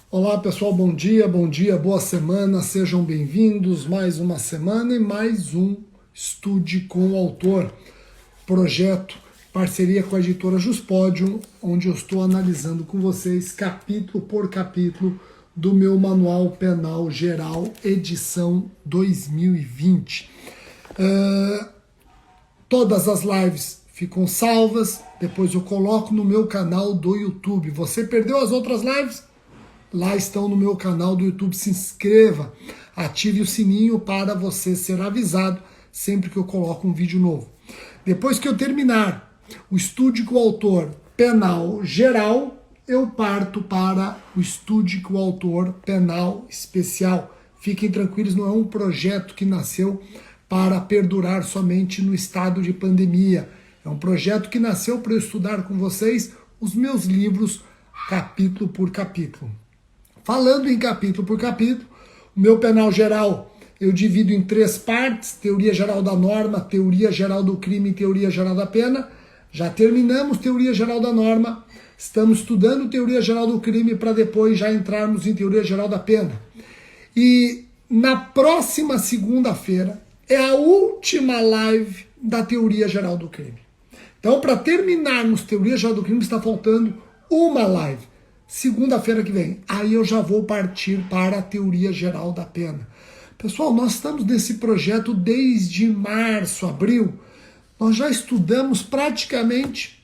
Olá pessoal, bom dia, boa semana, sejam bem-vindos. Mais uma semana e mais um Estude com o Autor, projeto, parceria com a editora Juspodium, onde eu estou analisando com vocês capítulo por capítulo do meu Manual Penal Geral, edição 2020. Todas as lives ficam salvas, depois eu coloco no meu canal do YouTube. Você perdeu as outras lives? Lá estão no meu canal do YouTube, se inscreva, ative o sininho para você ser avisado sempre que eu coloco um vídeo novo. Depois que eu terminar o Estude com o Autor Penal Geral, eu parto para o Estude com o Autor Penal Especial. Fiquem tranquilos, não é um projeto que nasceu para perdurar somente no estado de pandemia. É um projeto que nasceu para eu estudar com vocês os meus livros capítulo por capítulo. Falando em capítulo por capítulo, o meu penal geral eu divido em 3 partes: teoria geral da norma, teoria geral do crime e teoria geral da pena. Já terminamos teoria geral da norma, estamos estudando teoria geral do crime para depois já entrarmos em teoria geral da pena. E na próxima segunda-feira é a última live da teoria geral do crime. Então, para terminarmos teoria geral do crime, está faltando uma live. Segunda-feira que vem, aí eu já vou partir para a teoria geral da pena. Pessoal, nós estamos nesse projeto desde março, abril. Nós já estudamos praticamente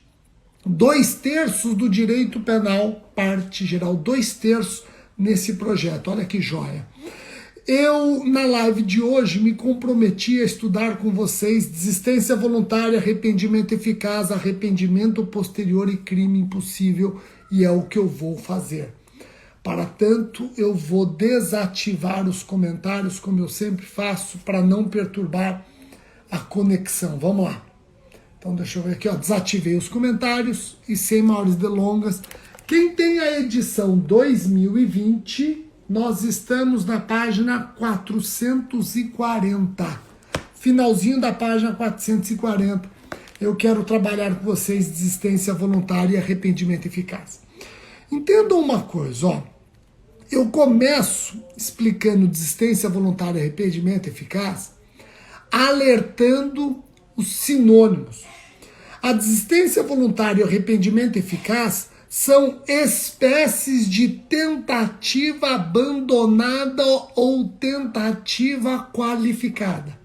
2/3 do direito penal, parte geral, 2/3 nesse projeto. Olha que joia. Eu, na live de hoje, me comprometi a estudar com vocês desistência voluntária, arrependimento eficaz, arrependimento posterior e crime impossível, e é o que eu vou fazer. Para tanto, eu vou desativar os comentários, como eu sempre faço, para não perturbar a conexão. Vamos lá. Então, deixa eu ver aqui, ó. Desativei os comentários e sem maiores delongas. Quem tem a edição 2020, nós estamos na página 440. Finalzinho da página 440. Eu quero trabalhar com vocês desistência voluntária e arrependimento eficaz. Entendam uma coisa, ó. Eu começo explicando desistência voluntária e arrependimento eficaz, alertando os sinônimos. A desistência voluntária e o arrependimento eficaz são espécies de tentativa abandonada ou tentativa qualificada.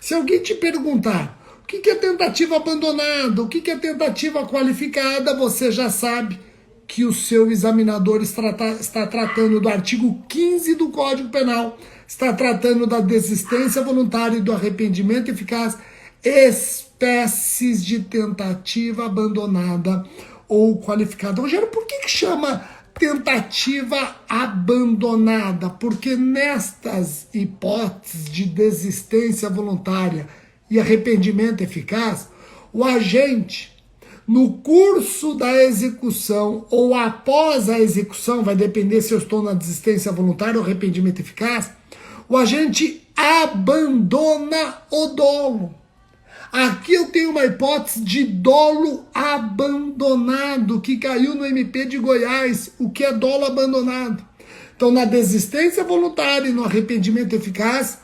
Se alguém te perguntar o que é tentativa abandonada, o que é tentativa qualificada, você já sabe que o seu examinador está tratando do artigo 15 do Código Penal, está tratando da desistência voluntária e do arrependimento eficaz, espécies de tentativa abandonada ou qualificada. Rogério, por que chama tentativa abandonada? Porque nestas hipóteses de desistência voluntária e arrependimento eficaz, o agente, no curso da execução ou após a execução, vai depender se eu estou na desistência voluntária ou arrependimento eficaz, o agente abandona o dolo. Aqui eu tenho uma hipótese de dolo abandonado, que caiu no MP de Goiás. O que é dolo abandonado? Então, na desistência voluntária e no arrependimento eficaz,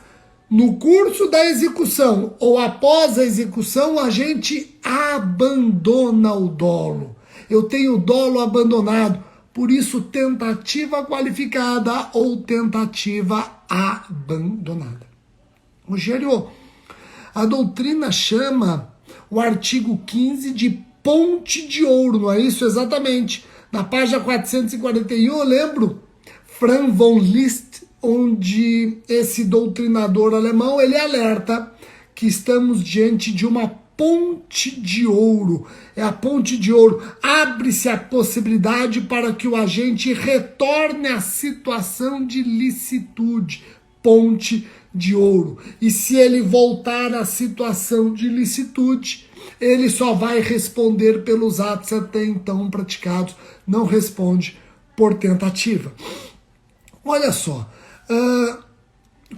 no curso da execução ou após a execução, o agente abandona o dolo. Eu tenho dolo abandonado, por isso tentativa qualificada ou tentativa abandonada. Rogério, a doutrina chama o artigo 15 de ponte de ouro, não é isso? Exatamente. Na página 441, eu lembro, Franz von Liszt, onde esse doutrinador alemão, ele alerta que estamos diante de uma ponte de ouro. É a ponte de ouro. Abre-se a possibilidade para que o agente retorne à situação de licitude. Ponte de ouro. E se ele voltar à situação de licitude, ele só vai responder pelos atos até então praticados, não responde por tentativa. Olha só,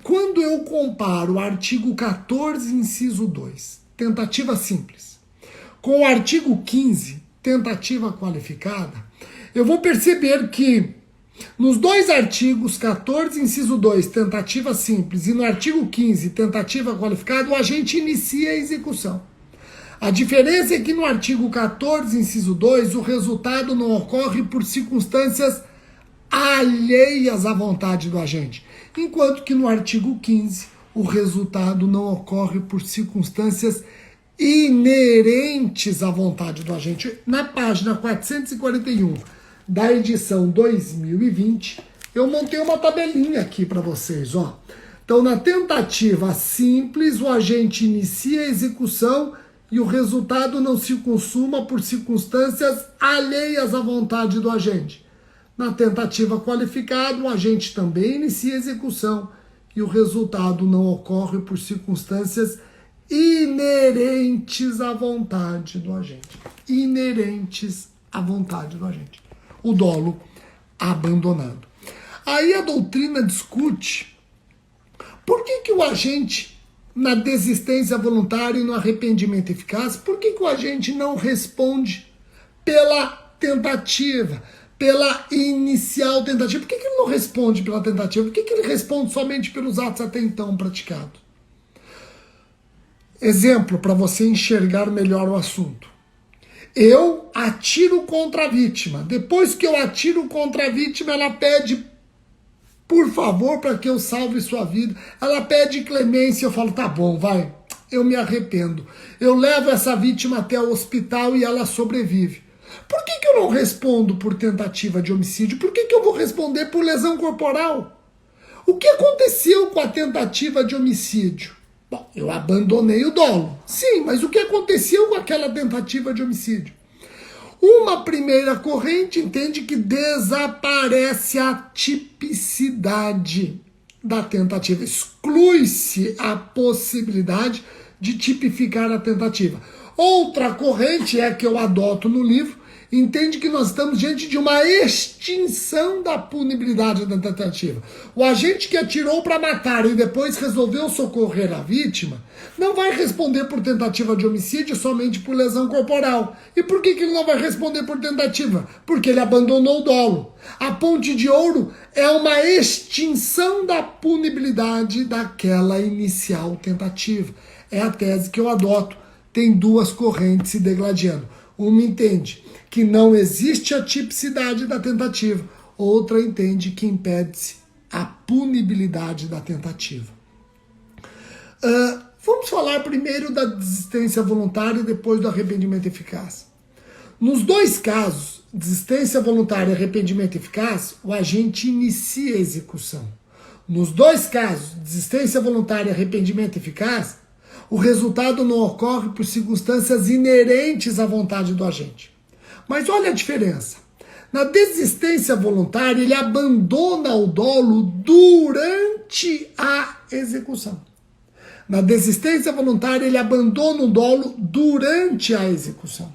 quando eu comparo o artigo 14, inciso 2, tentativa simples, com o artigo 15, tentativa qualificada, eu vou perceber que Nos dois artigos 14, inciso 2, tentativa simples, e no artigo 15, tentativa qualificada, o agente inicia a execução. A diferença é que no artigo 14, inciso 2, o resultado não ocorre por circunstâncias alheias à vontade do agente, enquanto que no artigo 15, o resultado não ocorre por circunstâncias inerentes à vontade do agente. Na página 441 da edição 2020, eu montei uma tabelinha aqui para vocês, ó. Então, na tentativa simples, o agente inicia a execução e o resultado não se consuma por circunstâncias alheias à vontade do agente. Na tentativa qualificada, o agente também inicia a execução e o resultado não ocorre por circunstâncias inerentes à vontade do agente. Inerentes à vontade do agente. O dolo abandonado. Aí a doutrina discute por que o agente, na desistência voluntária e no arrependimento eficaz, por que o agente não responde pela tentativa, pela inicial tentativa? Por que ele não responde pela tentativa? Por que ele responde somente pelos atos até então praticados? Exemplo para você enxergar melhor o assunto. Eu atiro contra a vítima. Depois que eu atiro contra a vítima, ela pede, por favor, para que eu salve sua vida. Ela pede clemência. Eu falo, tá bom, vai. Eu me arrependo. Eu levo essa vítima até o hospital e ela sobrevive. Por que eu não respondo por tentativa de homicídio? Por que eu vou responder por lesão corporal? O que aconteceu com a tentativa de homicídio? Bom, eu abandonei o dolo. Sim, mas o que aconteceu com aquela tentativa de homicídio? Uma primeira corrente entende que desaparece a tipicidade da tentativa. Exclui-se a possibilidade de tipificar a tentativa. Outra corrente, é a que eu adoto no livro, entende que nós estamos diante de uma extinção da punibilidade da tentativa. O agente que atirou para matar e depois resolveu socorrer a vítima não vai responder por tentativa de homicídio somente por lesão corporal. E por que ele não vai responder por tentativa? Porque ele abandonou o dolo. A ponte de ouro é uma extinção da punibilidade daquela inicial tentativa. É a tese que eu adoto. Tem duas correntes se degladiando. Uma entende que não existe a tipicidade da tentativa. Outra entende que impede-se a punibilidade da tentativa. Vamos falar primeiro da desistência voluntária e depois do arrependimento eficaz. Nos dois casos, desistência voluntária e arrependimento eficaz, o agente inicia a execução. Nos dois casos, desistência voluntária e arrependimento eficaz, o resultado não ocorre por circunstâncias inerentes à vontade do agente. Mas olha a diferença. Na desistência voluntária, ele abandona o dolo durante a execução. Na desistência voluntária, ele abandona o dolo durante a execução.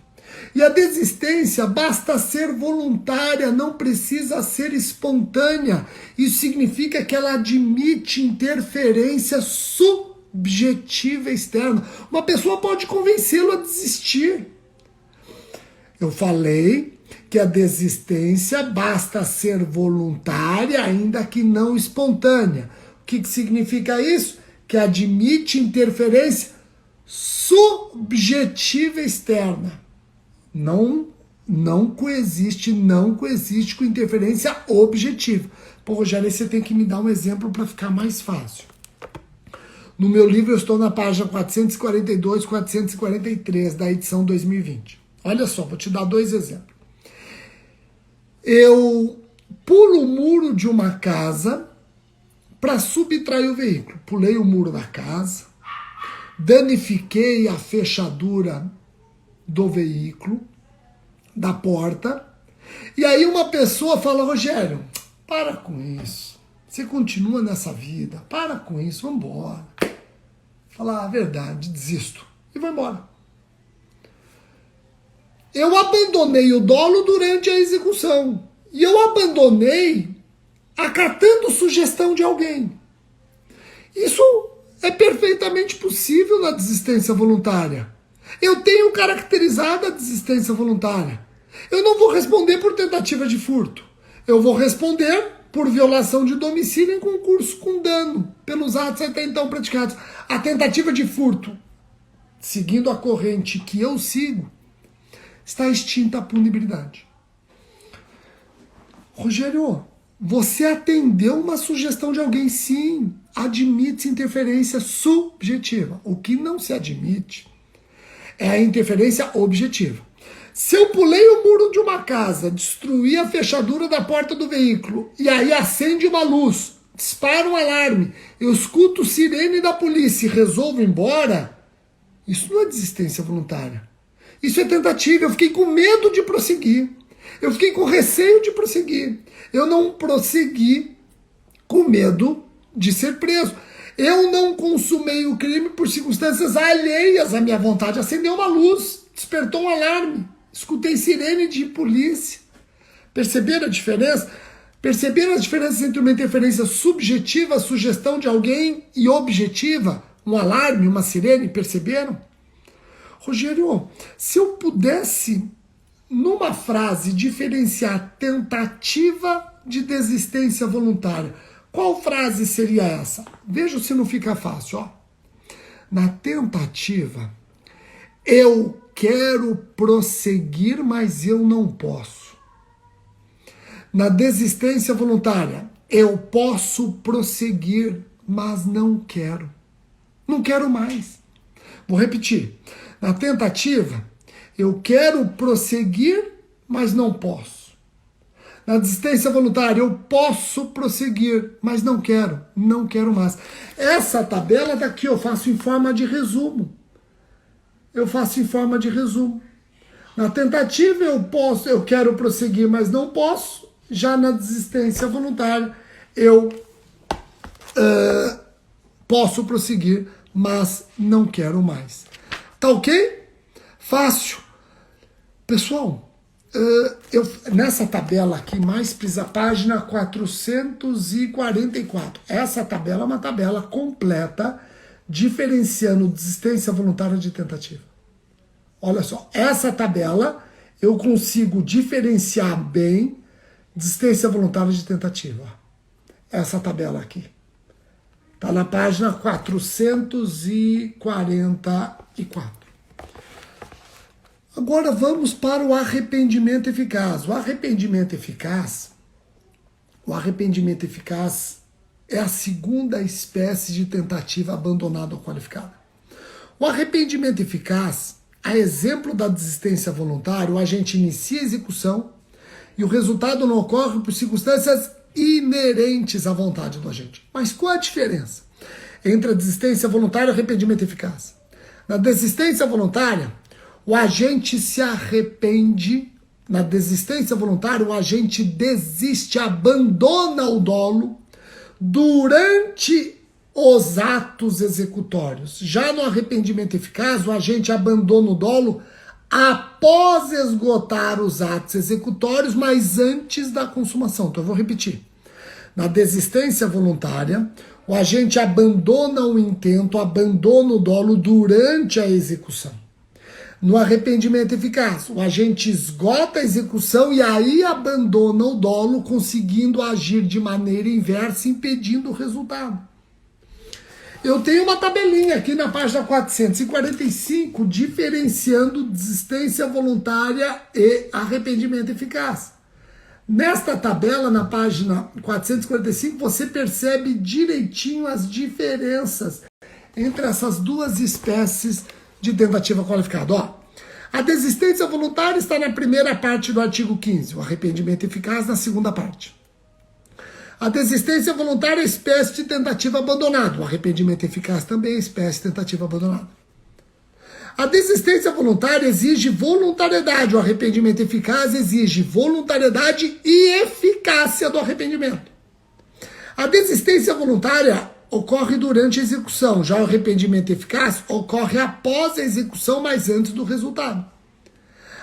E a desistência basta ser voluntária, não precisa ser espontânea. Isso significa que ela admite interferência subjetiva externa. Uma pessoa pode convencê-lo a desistir. Eu falei que a desistência basta ser voluntária, ainda que não espontânea. O que significa isso? Que admite interferência subjetiva externa. Não coexiste com interferência objetiva. Pô, Rogério, você tem que me dar um exemplo para ficar mais fácil. No meu livro eu estou na página 442, 443 da edição 2020. Olha só, vou te dar dois exemplos. Eu pulo o muro de uma casa para subtrair o veículo. Pulei o muro da casa, danifiquei a fechadura do veículo, da porta, e aí uma pessoa fala, Rogério, para com isso, você continua nessa vida, para com isso, vamos embora. Falar a verdade, desisto, e vou embora. Eu abandonei o dolo durante a execução, e eu abandonei acatando sugestão de alguém. Isso é perfeitamente possível na desistência voluntária. Eu tenho caracterizado a desistência voluntária. Eu não vou responder por tentativa de furto. eu vou responder por violação de domicílio em concurso com dano pelos atos até então praticados. A tentativa de furto, seguindo a corrente que eu sigo, está extinta a punibilidade. Rogério, você atendeu uma sugestão de alguém? Sim, admite interferência subjetiva. O que não se admite é a interferência objetiva. Se eu pulei o muro de uma casa, destruí a fechadura da porta do veículo, e aí acende uma luz, dispara um alarme, eu escuto sirene da polícia e resolvo ir embora, isso não é desistência voluntária. Isso é tentativa. Eu fiquei com medo de prosseguir. Eu fiquei com receio de prosseguir. Eu não prossegui com medo de ser preso. Eu não consumei o crime por circunstâncias alheias à minha vontade. Acendeu uma luz, despertou um alarme, escutei sirene de polícia. Perceberam a diferença? Perceberam as diferenças entre uma interferência subjetiva, a sugestão de alguém, e objetiva, um alarme, uma sirene? Perceberam? Rogério, se eu pudesse, numa frase, diferenciar tentativa de desistência voluntária, qual frase seria essa? Veja se não fica fácil, ó. Na tentativa, eu quero prosseguir, mas eu não posso. Na desistência voluntária, eu posso prosseguir, mas não quero. Não quero mais. Vou repetir. Na tentativa, eu quero prosseguir, mas não posso. Na desistência voluntária, eu posso prosseguir, mas não quero mais. Essa tabela daqui eu faço em forma de resumo. Na tentativa, eu quero prosseguir, mas não posso. Já na desistência voluntária, eu posso prosseguir, mas não quero mais. Tá ok? Fácil. Pessoal, nessa tabela aqui, mais precisa, página 444. Essa tabela é uma tabela completa, diferenciando desistência voluntária de tentativa. Olha só, essa tabela eu consigo diferenciar bem desistência voluntária de tentativa. Essa tabela aqui. Está na página 444. Agora vamos para o arrependimento eficaz. O arrependimento eficaz é a segunda espécie de tentativa abandonada ou qualificada. O arrependimento eficaz, a exemplo da desistência voluntária, o agente inicia a execução e o resultado não ocorre por circunstâncias inerentes à vontade do agente. Mas qual a diferença entre a desistência voluntária e o arrependimento eficaz? Na desistência voluntária, o agente se arrepende. Na desistência voluntária, o agente desiste, abandona o dolo durante os atos executórios. Já no arrependimento eficaz, o agente abandona o dolo após esgotar os atos executórios, mas antes da consumação. Então eu vou repetir. Na desistência voluntária, o agente abandona o intento, abandona o dolo durante a execução. No arrependimento eficaz, o agente esgota a execução e aí abandona o dolo, conseguindo agir de maneira inversa, impedindo o resultado. Eu tenho uma tabelinha aqui na página 445, diferenciando desistência voluntária e arrependimento eficaz. Nesta tabela, na página 445, você percebe direitinho as diferenças entre essas duas espécies de tentativa qualificada. Ó, a desistência voluntária está na primeira parte do artigo 15, o arrependimento eficaz na segunda parte. A desistência voluntária é espécie de tentativa abandonada. O arrependimento eficaz também é espécie de tentativa abandonada. A desistência voluntária exige voluntariedade. O arrependimento eficaz exige voluntariedade e eficácia do arrependimento. A desistência voluntária ocorre durante a execução. Já o arrependimento eficaz ocorre após a execução, mas antes do resultado.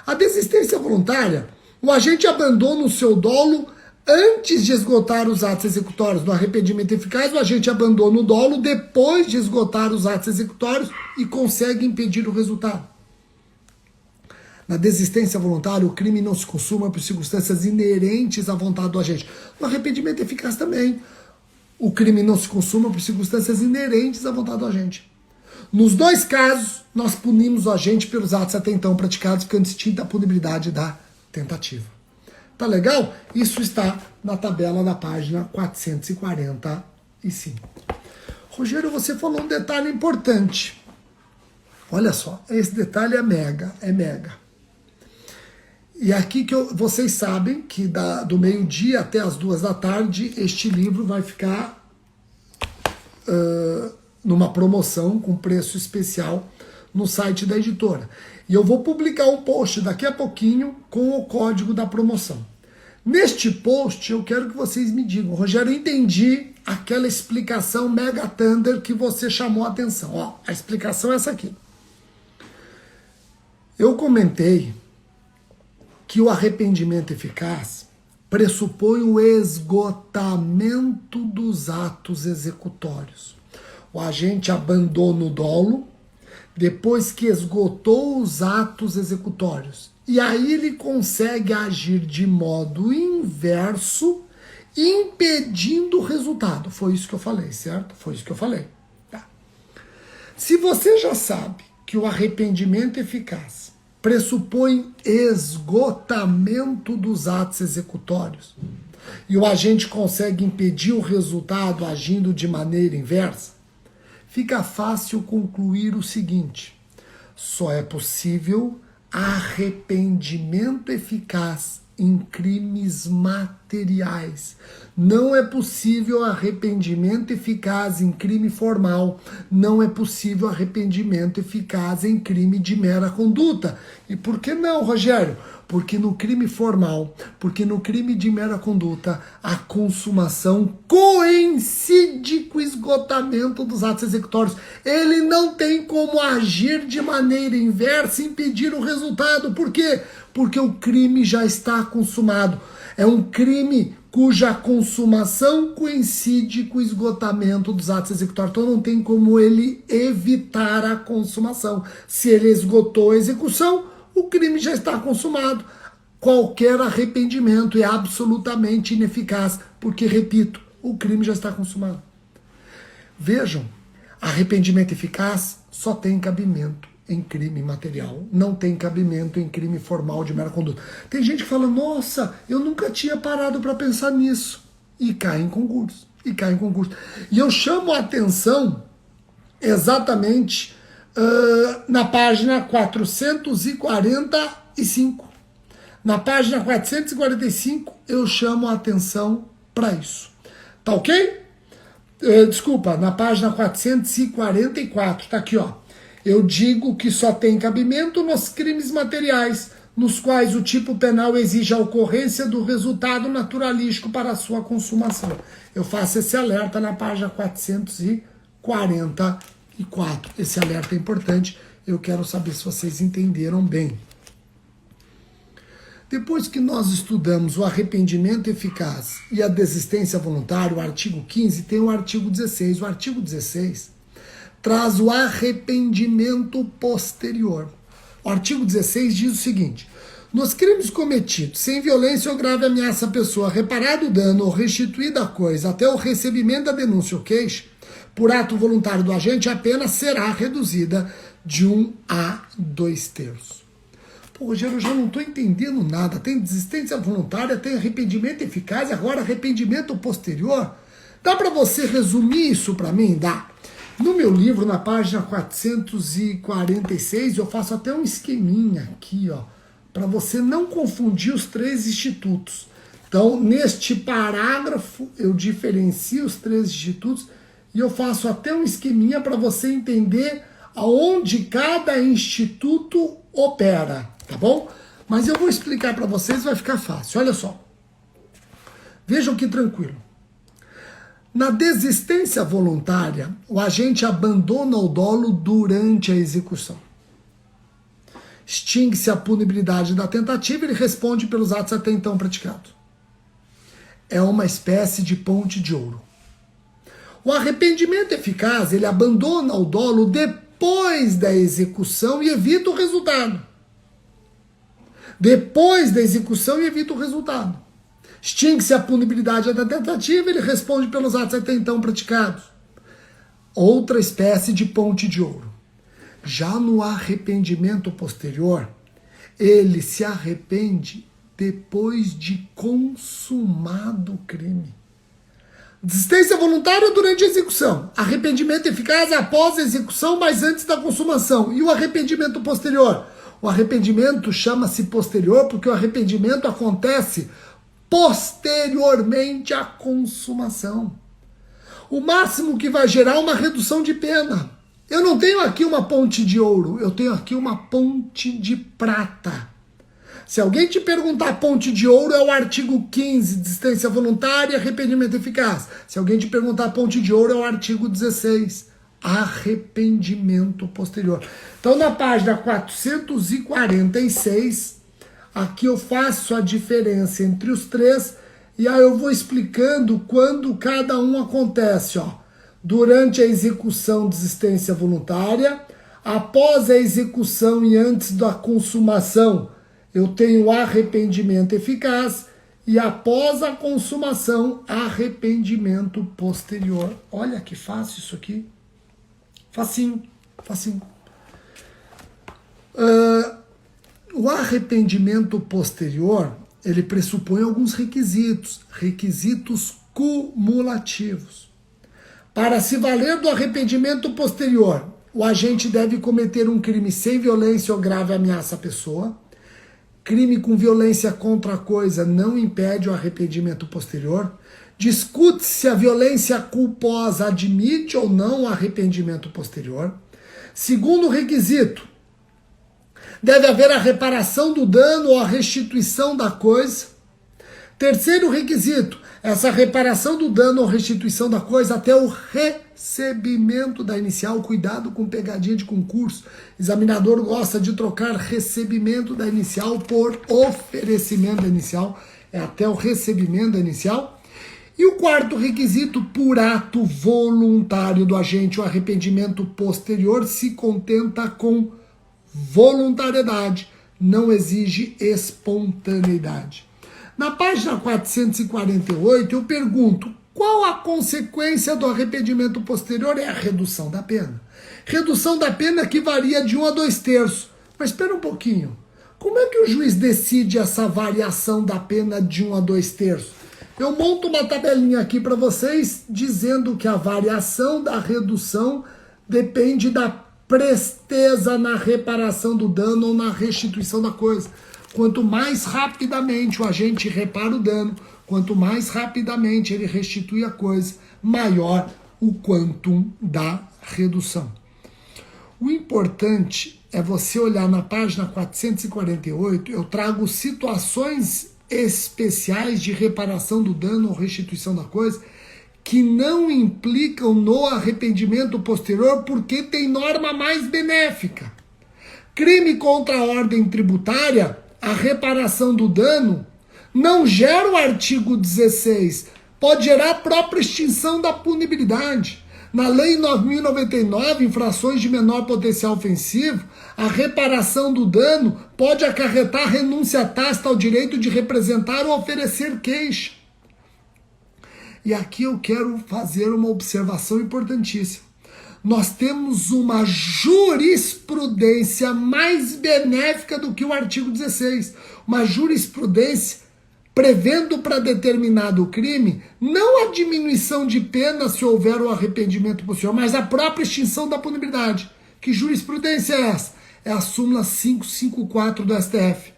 A desistência voluntária, o agente abandona o seu dolo antes de esgotar os atos executórios. No arrependimento eficaz, o agente abandona o dolo depois de esgotar os atos executórios e consegue impedir o resultado. Na desistência voluntária, o crime não se consuma por circunstâncias inerentes à vontade do agente. No arrependimento eficaz também, o crime não se consuma por circunstâncias inerentes à vontade do agente. Nos dois casos, nós punimos o agente pelos atos até então praticados, ficando distinta a punibilidade da tentativa. Tá legal? Isso está na tabela da página 445. Rogério, você falou um detalhe importante. Olha só, esse detalhe é mega, E aqui vocês sabem que do meio-dia até as 2 da tarde, este livro vai ficar numa promoção com preço especial no site da editora. E eu vou publicar um post daqui a pouquinho com o código da promoção. Neste post eu quero que vocês me digam, Rogério, eu entendi aquela explicação Mega Thunder que você chamou a atenção. Ó, a explicação é essa aqui. Eu comentei que o arrependimento eficaz pressupõe o esgotamento dos atos executórios. O agente abandona o dolo depois que esgotou os atos executórios. E aí ele consegue agir de modo inverso, impedindo o resultado. Foi isso que eu falei, certo? Foi isso que eu falei. Tá. Se você já sabe que o arrependimento eficaz pressupõe esgotamento dos atos executórios e o agente consegue impedir o resultado agindo de maneira inversa, fica fácil concluir o seguinte: só é possível arrependimento eficaz em crimes materiais. Não é possível arrependimento eficaz em crime formal. Não é possível arrependimento eficaz em crime de mera conduta. E por que não, Rogério? Porque no crime formal, porque no crime de mera conduta, a consumação coincide com o esgotamento dos atos executórios. Ele não tem como agir de maneira inversa e impedir o resultado. Por quê? Porque o crime já está consumado. É um crime cuja consumação coincide com o esgotamento dos atos executórios. Então não tem como ele evitar a consumação. Se ele esgotou a execução, o crime já está consumado. Qualquer arrependimento é absolutamente ineficaz, porque, repito, o crime já está consumado. Vejam, arrependimento eficaz só tem cabimento em crime material, não tem cabimento em crime formal de mera conduta. Tem gente que fala, nossa, eu nunca tinha parado para pensar nisso. E cai em concurso, E eu chamo a atenção exatamente na página 445. Na página 445 eu chamo a atenção para isso. Tá ok? Desculpa, na página 444, tá aqui, ó. Eu digo que só tem cabimento nos crimes materiais, nos quais o tipo penal exige a ocorrência do resultado naturalístico para a sua consumação. Eu faço esse alerta na página 444. Esse alerta é importante, eu quero saber se vocês entenderam bem. Depois que nós estudamos o arrependimento eficaz e a desistência voluntária, o artigo 15, tem o artigo 16. O artigo 16 traz o arrependimento posterior. O artigo 16 diz o seguinte: nos crimes cometidos sem violência ou grave ameaça à pessoa, reparado o dano ou restituída a coisa até o recebimento da denúncia ou queixa, por ato voluntário do agente, a pena será reduzida de 1 a 2/3. Pô, Rogério, eu já não estou entendendo nada. Tem desistência voluntária, tem arrependimento eficaz e agora arrependimento posterior? Dá para você resumir isso para mim? Dá. No meu livro, na página 446, eu faço até um esqueminha aqui, ó, para você não confundir os 3 institutos. Então, neste parágrafo, eu diferencio os 3 institutos e eu faço até um esqueminha para você entender aonde cada instituto opera, tá bom? Mas eu vou explicar para vocês, vai ficar fácil. Olha só. Vejam que tranquilo. Na desistência voluntária, o agente abandona o dolo durante a execução. Extingue-se a punibilidade da tentativa e ele responde pelos atos até então praticados. É uma espécie de ponte de ouro. O arrependimento eficaz, ele abandona o dolo depois da execução e evita o resultado. depois da execução e evita o resultado. Extingue-se a punibilidade da tentativa, ele responde pelos atos até então praticados. Outra espécie de ponte de ouro. Já no arrependimento posterior, ele se arrepende depois de consumado o crime. Desistência voluntária durante a execução. Arrependimento eficaz após a execução, mas antes da consumação. E o arrependimento posterior? O arrependimento chama-se posterior porque o arrependimento acontece posteriormente à consumação. O máximo que vai gerar uma redução de pena. Eu não tenho aqui uma ponte de ouro, eu tenho aqui uma ponte de prata. Se alguém te perguntar, ponte de ouro é o artigo 15, desistência voluntária e arrependimento eficaz. Se alguém te perguntar, ponte de ouro é o artigo 16, arrependimento posterior. Então, na página 446, aqui eu faço a diferença entre os três e aí eu vou explicando quando cada um acontece. Durante a execução, desistência voluntária, após a execução e antes da consumação, eu tenho arrependimento eficaz e após a consumação, arrependimento posterior. Olha que fácil isso aqui. Facinho, facinho. O arrependimento posterior, ele pressupõe alguns requisitos cumulativos. Para se valer do arrependimento posterior, o agente deve cometer um crime sem violência ou grave ameaça à pessoa. Crime com violência contra a coisa não impede o arrependimento posterior. Discute se a violência culposa admite ou não o arrependimento posterior. Segundo requisito, deve haver a reparação do dano ou a restituição da coisa. Terceiro requisito, essa reparação do dano ou restituição da coisa até o recebimento da inicial. Cuidado com pegadinha de concurso. Examinador gosta de trocar recebimento da inicial por oferecimento da inicial. É até o recebimento da inicial. E o quarto requisito, por ato voluntário do agente, o arrependimento posterior se contenta com voluntariedade, não exige espontaneidade. Na página 448, eu pergunto, qual a consequência do arrependimento posterior? É a redução da pena. Redução da pena que varia de 1 a 2/3. Mas espera um pouquinho. Como é que o juiz decide essa variação da pena de 1 a 2/3? Eu monto uma tabelinha aqui para vocês dizendo que a variação da redução depende da presteza na reparação do dano ou na restituição da coisa. Quanto mais rapidamente o agente repara o dano, quanto mais rapidamente ele restitui a coisa, maior o quantum da redução. O importante é você olhar na página 448, eu trago situações especiais de reparação do dano ou restituição da coisa que não implicam no arrependimento posterior porque tem norma mais benéfica. Crime contra a ordem tributária, a reparação do dano não gera o artigo 16, pode gerar a própria extinção da punibilidade. Na Lei 9.099, infrações de menor potencial ofensivo, a reparação do dano pode acarretar renúncia tácita ao direito de representar ou oferecer queixa. E aqui eu quero fazer uma observação importantíssima. Nós temos uma jurisprudência mais benéfica do que o artigo 16. Uma jurisprudência prevendo para determinado crime não a diminuição de pena se houver o arrependimento posterior, mas a própria extinção da punibilidade. Que jurisprudência é essa? É a súmula 554 do STF,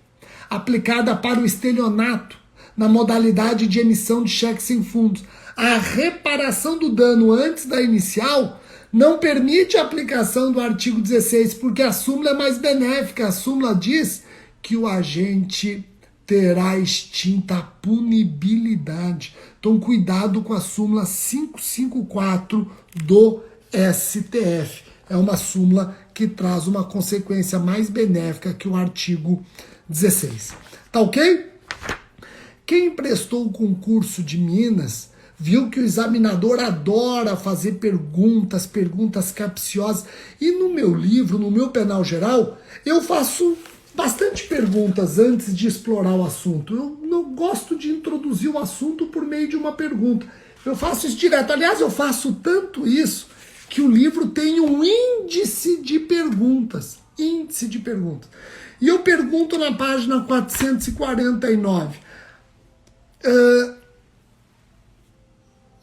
aplicada para o estelionato na modalidade de emissão de cheques sem fundos. A reparação do dano antes da inicial não permite a aplicação do artigo 16, porque a súmula é mais benéfica. A súmula diz que o agente terá extinta a punibilidade. Então, cuidado com a súmula 554 do STF. É uma súmula que traz uma consequência mais benéfica que o artigo 16. Tá ok? Quem prestou o concurso de Minas viu que o examinador adora fazer perguntas capciosas. E no meu livro, no meu penal geral, eu faço bastante perguntas antes de explorar o assunto. Eu não gosto de introduzir o assunto por meio de uma pergunta. Eu faço isso direto. Aliás, eu faço tanto isso que o livro tem um índice de perguntas. Índice de perguntas. E eu pergunto na página 449.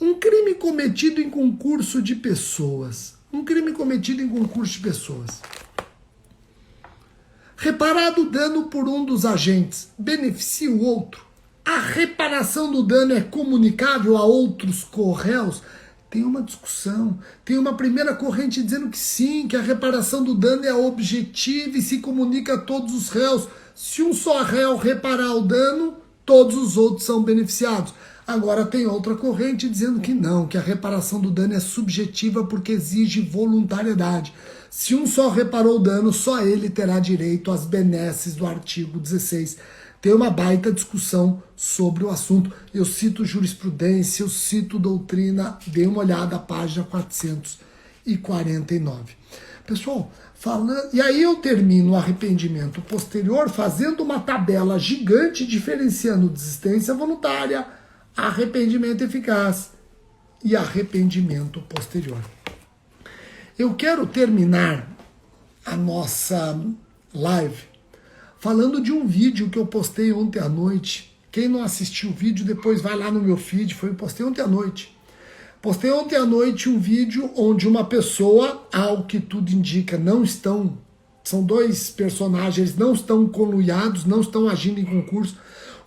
Um crime cometido em concurso de pessoas. Um crime cometido em concurso de pessoas. Reparado o dano por um dos agentes, beneficia o outro? A reparação do dano é comunicável a outros corréus? Tem uma discussão. Tem uma primeira corrente dizendo que sim, que a reparação do dano é objetiva e se comunica a todos os réus. Se um só réu reparar o dano, todos os outros são beneficiados. Agora tem outra corrente dizendo que não, que a reparação do dano é subjetiva porque exige voluntariedade. Se um só reparou o dano, só ele terá direito às benesses do artigo 16. Tem uma baita discussão sobre o assunto. Eu cito jurisprudência, eu cito doutrina, dê uma olhada à página 449. Pessoal, falando, e aí eu termino o arrependimento posterior fazendo uma tabela gigante diferenciando desistência voluntária, arrependimento eficaz e arrependimento posterior. Eu quero terminar a nossa live falando de um vídeo que eu postei ontem à noite. Quem não assistiu o vídeo, depois vai lá no meu feed, eu postei ontem à noite. Postei ontem à noite um vídeo onde uma pessoa, ao que tudo indica, não estão, são dois personagens, não estão conluiados, não estão agindo em concurso.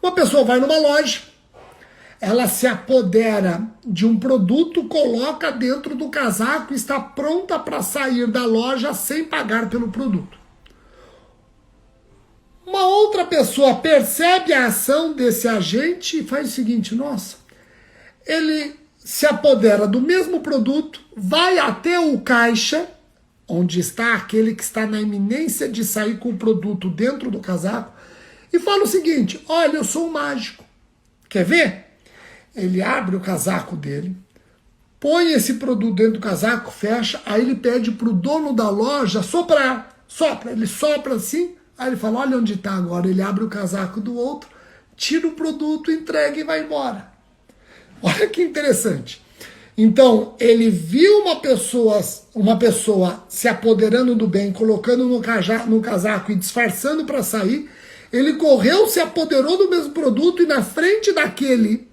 Uma pessoa vai numa loja, ela se apodera de um produto, coloca dentro do casaco e está pronta para sair da loja sem pagar pelo produto. Uma outra pessoa percebe a ação desse agente e faz o seguinte, nossa, ele se apodera do mesmo produto, vai até o caixa, onde está aquele que está na iminência de sair com o produto dentro do casaco, e fala o seguinte, olha, eu sou um mágico, quer ver? Ele abre o casaco dele, põe esse produto dentro do casaco, fecha, aí ele pede para o dono da loja soprar, ele sopra assim, aí ele fala, olha onde está agora, ele abre o casaco do outro, tira o produto, entrega e vai embora. Olha que interessante. Então, ele viu uma pessoa se apoderando do bem, colocando no casaco e disfarçando para sair, ele correu, se apoderou do mesmo produto e na frente daquele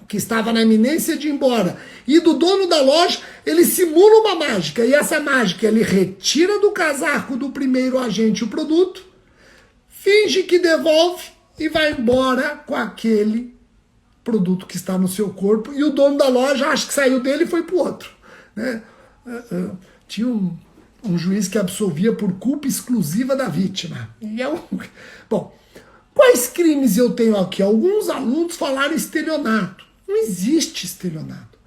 que estava na iminência de ir embora, e do dono da loja, ele simula uma mágica, e essa mágica ele retira do casaco do primeiro agente o produto, finge que devolve e vai embora com aquele produto que está no seu corpo, e o dono da loja acha que saiu dele e foi para o outro. Né? Tinha um juiz que absolvia por culpa exclusiva da vítima. Bom, quais crimes eu tenho aqui? Alguns alunos falaram estelionato. Não existe estelionato.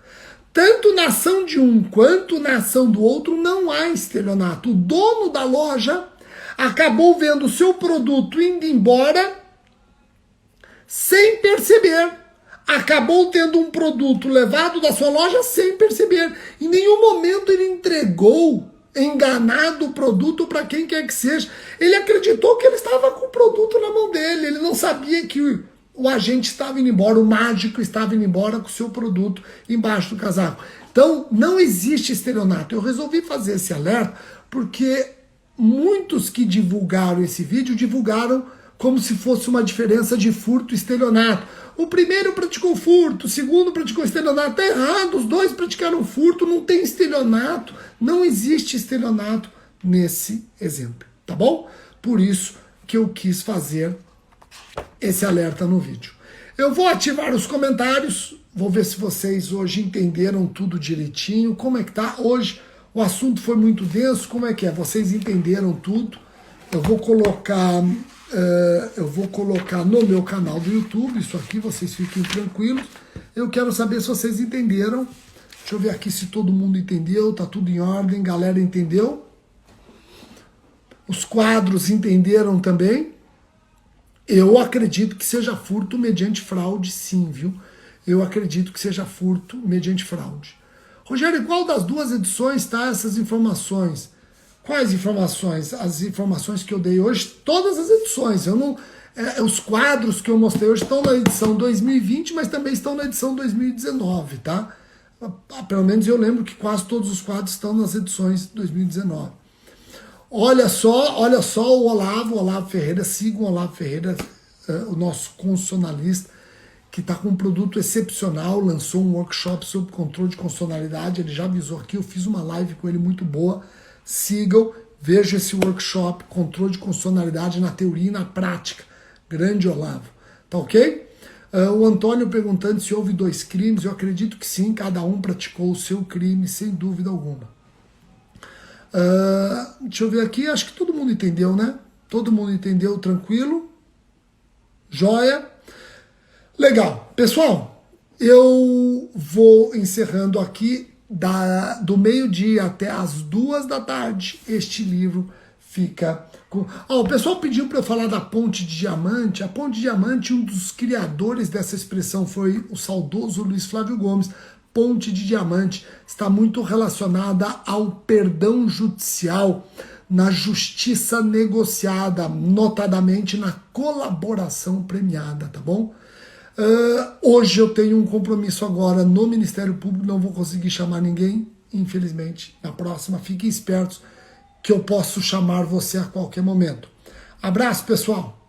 Tanto na ação de um quanto na ação do outro não há estelionato. O dono da loja acabou vendo o seu produto indo embora sem perceber. Acabou tendo um produto levado da sua loja sem perceber. Em nenhum momento ele entregou enganado o produto para quem quer que seja. Ele acreditou que ele estava com o produto na mão dele. Ele não sabia que o agente estava indo embora, o mágico estava indo embora com o seu produto embaixo do casaco. Então, não existe estelionato. Eu resolvi fazer esse alerta porque muitos que divulgaram esse vídeo divulgaram como se fosse uma diferença de furto e estelionato. O primeiro praticou furto, o segundo praticou estelionato. Está errado, os dois praticaram furto, não tem estelionato. Não existe estelionato nesse exemplo, tá bom? Por isso que eu quis fazer esse alerta no vídeo. Eu vou ativar os comentários, vou ver se vocês hoje entenderam tudo direitinho, como é que tá. Hoje o assunto foi muito denso, como é que é? Vocês entenderam tudo? Eu vou colocar no meu canal do YouTube, isso aqui, vocês fiquem tranquilos. Eu quero saber se vocês entenderam. Deixa eu ver aqui se todo mundo entendeu, tá tudo em ordem, galera entendeu? Os quadros entenderam também? Eu acredito que seja furto mediante fraude, sim, viu? Eu acredito que seja furto mediante fraude. Rogério, qual das duas edições está essas informações? Quais informações? As informações que eu dei hoje, todas as edições. Eu não, os quadros que eu mostrei hoje estão na edição 2020, mas também estão na edição 2019, tá? Pelo menos eu lembro que quase todos os quadros estão nas edições 2019. Olha só o Olavo Ferreira, sigam o Olavo Ferreira, o nosso constitucionalista, que está com um produto excepcional, lançou um workshop sobre controle de constitucionalidade, ele já avisou aqui, eu fiz uma live com ele muito boa, sigam, vejam esse workshop, controle de constitucionalidade na teoria e na prática, grande Olavo, tá ok? O Antônio perguntando se houve 2 crimes, eu acredito que sim, cada um praticou o seu crime, sem dúvida alguma. Deixa eu ver aqui, acho que todo mundo entendeu, né? Todo mundo entendeu, tranquilo? Joia? Legal. Pessoal, eu vou encerrando aqui do meio-dia até as 2 da tarde. Este livro fica com... o pessoal pediu para eu falar da Ponte de Diamante. A Ponte de Diamante, um dos criadores dessa expressão foi o saudoso Luiz Flávio Gomes. Ponte de Diamante está muito relacionada ao perdão judicial, na justiça negociada, notadamente na colaboração premiada, tá bom? Hoje eu tenho um compromisso agora no Ministério Público, não vou conseguir chamar ninguém, infelizmente. Na próxima, fiquem espertos que eu posso chamar você a qualquer momento. Abraço, pessoal!